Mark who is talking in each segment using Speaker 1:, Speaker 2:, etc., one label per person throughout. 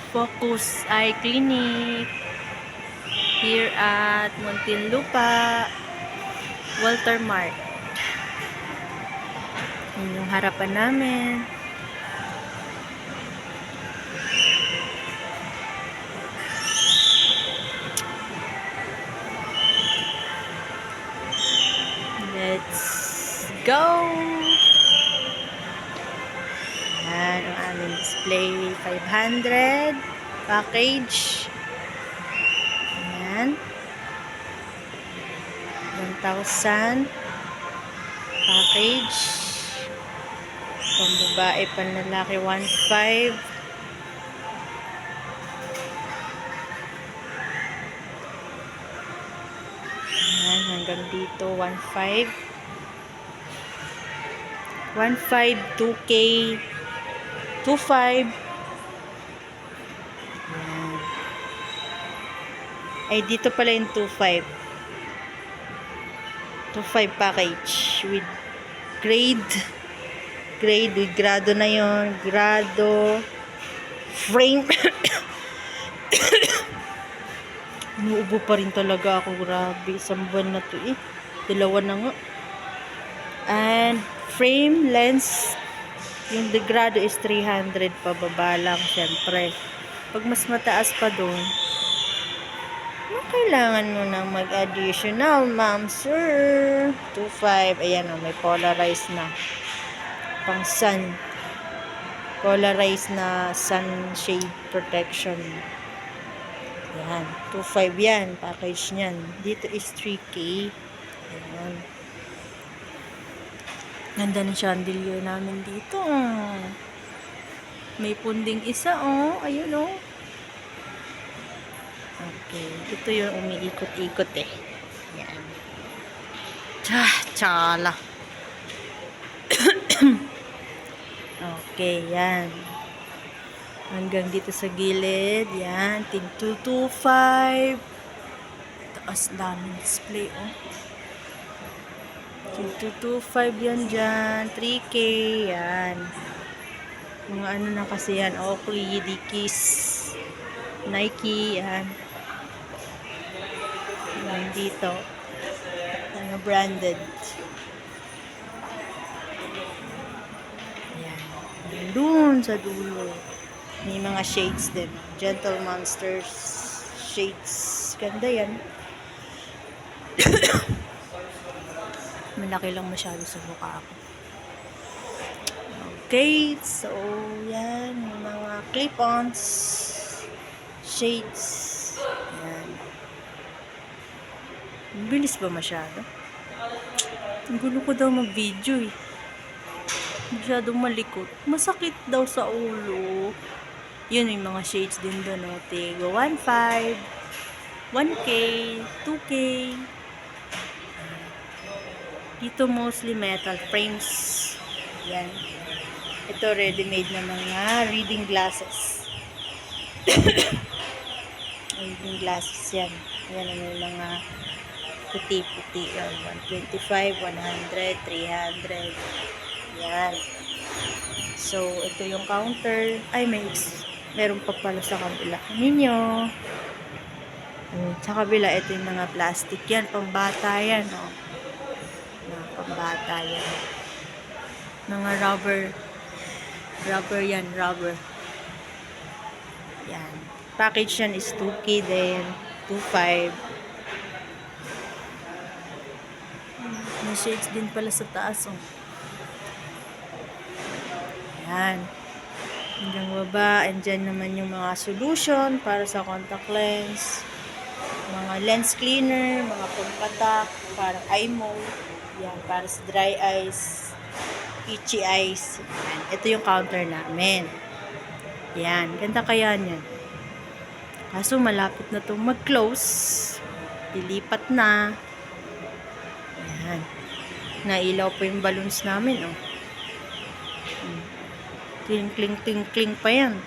Speaker 1: Focus Eye Clinic here at Muntinlupa, Walter Mart. Yun yung harapan namin. Let's go! Yan ang aming display. 500 package. Yan. 1,000 package. Pambabae, panlalaki 1,500. Yan, hanggang dito 1,500. 1,500, 2K, 2,500. Yan. Ay, dito pala yung 2,500. 2,500 package with grade with grado na yon, grado frame. Inuubo pa rin talaga ako, grabe, isang buwan na to dalawa na nga. And frame lens, yung degrado is 300, pababa lang syempre. Pag mas mataas pa doon, kailangan mo nang mag-additional, ma'am, sir. 2,500, ayan o, may polarized na pang sun, polarized na sunshade protection. Yan, 2,500 yan, package nyan. Dito is 3K. Ayan. Ganda ng chandelier namin dito. May punding isa, oh. Ayun, oh. Okay. Ito yung umiikot-ikot, eh. Yan. Tsala. Okay, yan. Hanggang dito sa gilid. Yan. Tig 225. Taas daming display, oh. 225 yan dyan. 3K. Yan. Mga ano na kasi yan. Oakley, Dickies, Nike. Yan. Yan dito. Mga branded. Yan. Doon sa dulo. May mga shades din. Gentle Monsters shades. Ganda yan. Malaki lang masyado sa mukha ako. Okay, so yan, yung mga clip-ons, shades. Yan. Bilis ba masyado? Ang gulo ko daw mag-video eh. Masyadong malikot. Masakit daw sa ulo. Yun, yung mga shades din doon. No? Tigo 1,500, 1K, 2K. Dito mostly metal frames. Yan. Ito ready-made na mga reading glasses. Reading glasses yan. Yan ang mga puti-puti. 125, 100, 300. Yan. So, ito yung counter. Ay, meron pa pala sa kabila. Ninyo. Sa kabila, ito yung mga plastic yan. Pambata yan. Oh. Pambata yan. Mga rubber yan, rubber. Yan. Package yan is 2K din. 2,500. May shades din pala sa taas, oh. Yan. Hanggang baba. And dyan naman yung mga solution para sa contact lens. Mga lens cleaner, mga pampatak, parang eye mode. Yan, para sa dry eyes, itchy eyes. Yan. Ito yung counter namin. Yan, ganda kaya niyan. Kaso malapit na itong mag-close. Dilipat na. Yan. Nailaw po yung balloons namin, oh. Tinkling pa yan.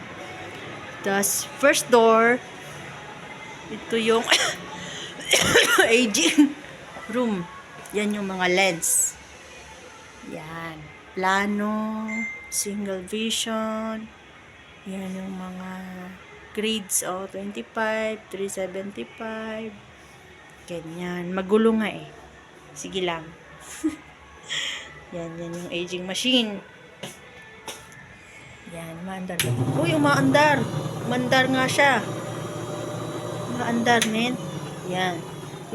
Speaker 1: Tapos, first door, ito yung aging room. Yan yung mga LEDs. Yan. Plano, single vision. Yan yung mga grades, 25, 375. Ganyan. Magulo nga eh. Sige lang. Yan yung aging machine. Yan, umaandar. Uy, umaandar. Umaandar nga siya. Umaandar, men. Yan.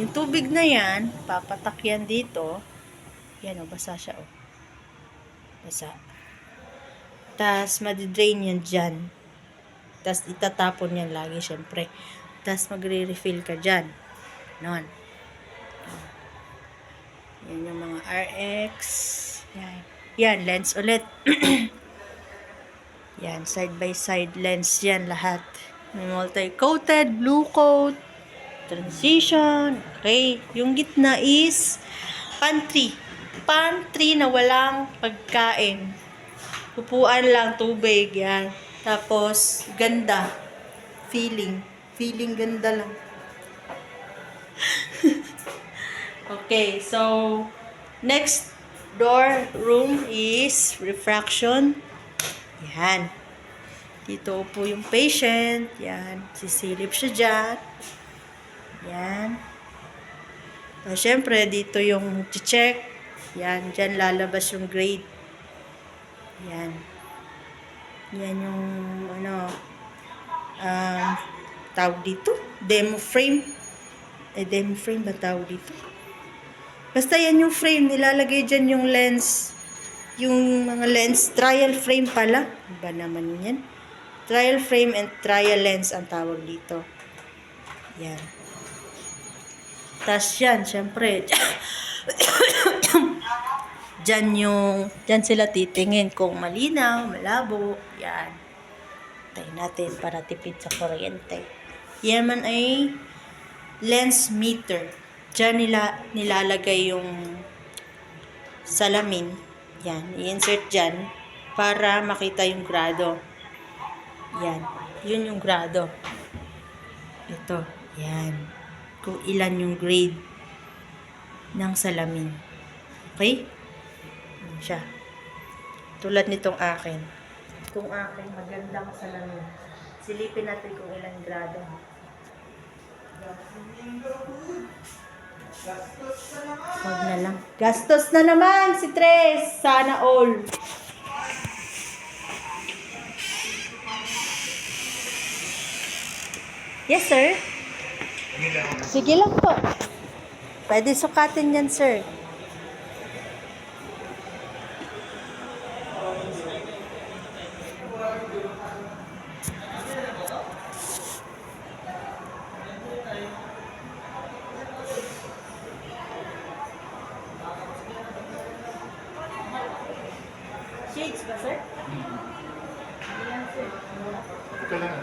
Speaker 1: Yung tubig na yan, papatak yan dito. Yan, basa siya, Basa. Tas, madidrain yan dyan. Tas, itatapon yan lagi, syempre. Tas, magre-refill ka dyan. Ganon. Yan yung mga RX. Yan. Yan, lens ulit. Yan, side by side lens yan lahat. May multi-coated, blue coat, transition. Okay. Yung gitna is pantry. Pantry na walang pagkain. Upuan lang, tubig. Yan. Tapos, ganda. Feeling. Feeling ganda lang. Okay, so next door room is refraction. Yan. Dito po yung patient. Yan. Sisilip siya dyan. Yan. So, syempre, dito yung check. Yan. Dyan lalabas yung grade. Yan. Yan yung tawag dito. Demo frame. Demo frame ba tawag dito? Basta yan yung frame, nilalagay dyan yung lens, yung mga lens, trial frame pala. Ba naman yan? Trial frame and trial lens ang tawag dito. Yan. Tas yan, syempre, dyan sila titingin kung malinaw, malabo. Yan. Tayo natin para tipid sa kuryente. Yan man ay lens meter. Diyan nilalagay yung salamin. Yan. I-insert dyan para makita yung grado. Yan. Yun yung grado. Ito. Yan. Kung ilan yung grade ng salamin. Okay? Yan siya. Tulad nitong akin. Itong akin, magandang salamin. Silipin natin kung ilan grado. Huwag na lang. Gastos na naman si Tres. Sana all. Yes, sir. Sige lang po. Pwede sukatin yan, sir. Shades ba, sir? Ayan, sir.
Speaker 2: Ito lang.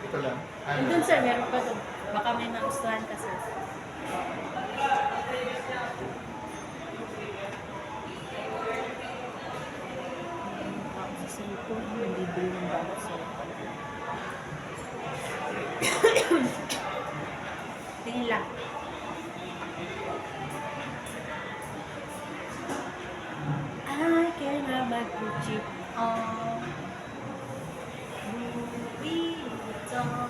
Speaker 2: Ito lang.
Speaker 1: Doon, sir. Meron pa doon. Baka may magustuhan ka, sir. Sa cellphone, nandibili ng bawat cellphone. Tingin lang. I cannot mag-Gucci on Louis Vuitton.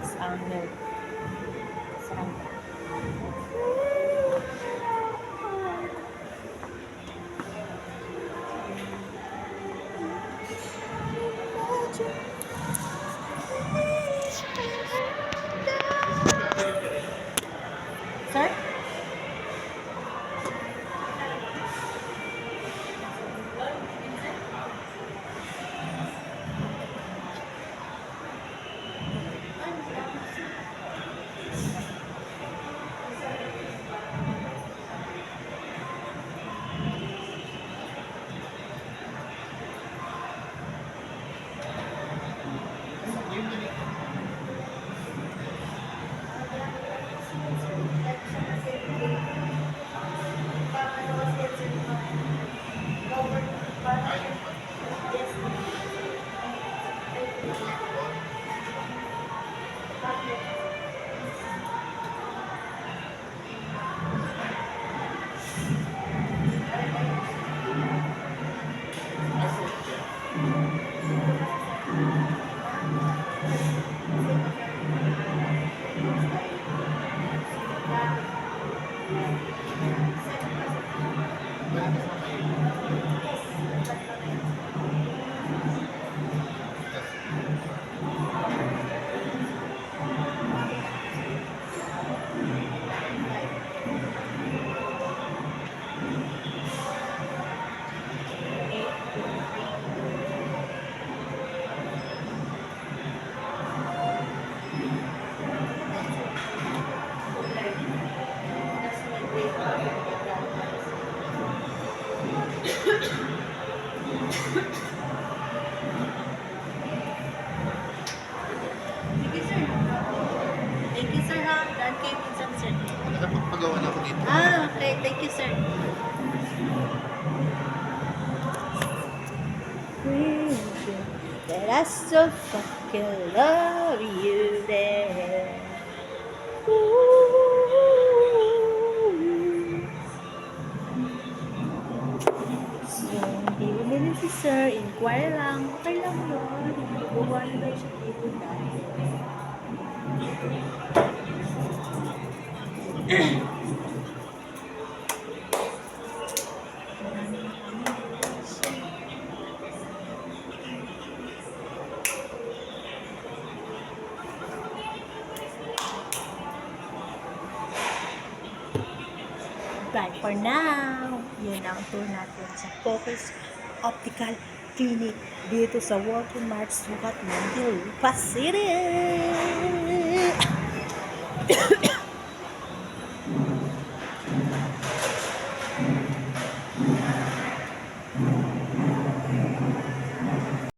Speaker 1: Saan? Sir?
Speaker 2: gagawa na ako dito.
Speaker 1: Okay. Thank you, sir. That I so fucking love you there. So, hindi bumili si sir, inquire lang. Okay lang yun. Gumawa na daw siya dito dahil. Bye for now. Yun ang tour natin sa Focus Optical Clinic dito sa Walter Mart, Sukat, Manila, City.